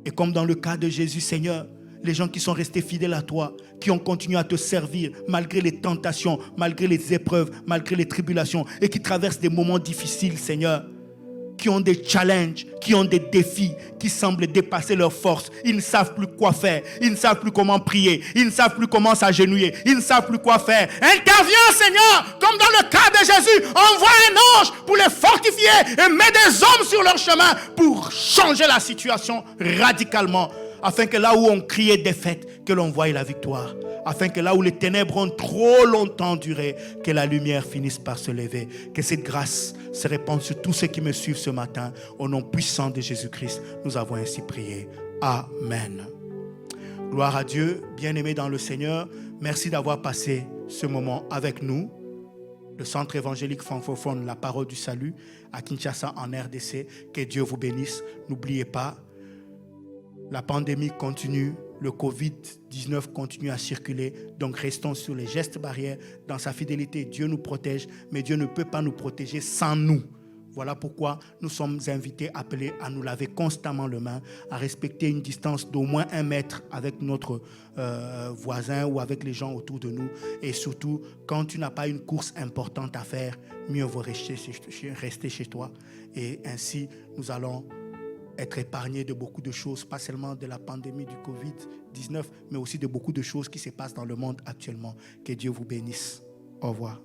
Et comme dans le cas de Jésus, Seigneur, les gens qui sont restés fidèles à toi, qui ont continué à te servir malgré les tentations, malgré les épreuves, malgré les tribulations et qui traversent des moments difficiles, Seigneur, qui ont des challenges, qui ont des défis, qui semblent dépasser leurs forces. Ils ne savent plus quoi faire, ils ne savent plus comment prier, ils ne savent plus comment s'agenouiller, ils ne savent plus quoi faire. Interviens, Seigneur, comme dans le cas de Jésus, envoie un ange pour les fortifier et mets des hommes sur leur chemin pour changer la situation radicalement. Afin que là où on criait défaite, que l'on voie la victoire. Afin que là où les ténèbres ont trop longtemps duré, que la lumière finisse par se lever. Que cette grâce se répande sur tous ceux qui me suivent ce matin. Au nom puissant de Jésus-Christ, nous avons ainsi prié. Amen. Gloire à Dieu, bien-aimés dans le Seigneur. Merci d'avoir passé ce moment avec nous. Le Centre évangélique francophone, la parole du salut, à Kinshasa en RDC. Que Dieu vous bénisse. N'oubliez pas, la pandémie continue, le Covid-19 continue à circuler, donc restons sur les gestes barrières. Dans sa fidélité, Dieu nous protège, mais Dieu ne peut pas nous protéger sans nous. Voilà pourquoi nous sommes invités, appelés à nous laver constamment les mains, à respecter une distance d'au moins 1 mètre avec notre voisin ou avec les gens autour de nous. Et surtout, quand tu n'as pas une course importante à faire, mieux vaut rester chez toi. Et ainsi, nous allons être épargné de beaucoup de choses, pas seulement de la pandémie du Covid-19, mais aussi de beaucoup de choses qui se passent dans le monde actuellement. Que Dieu vous bénisse. Au revoir.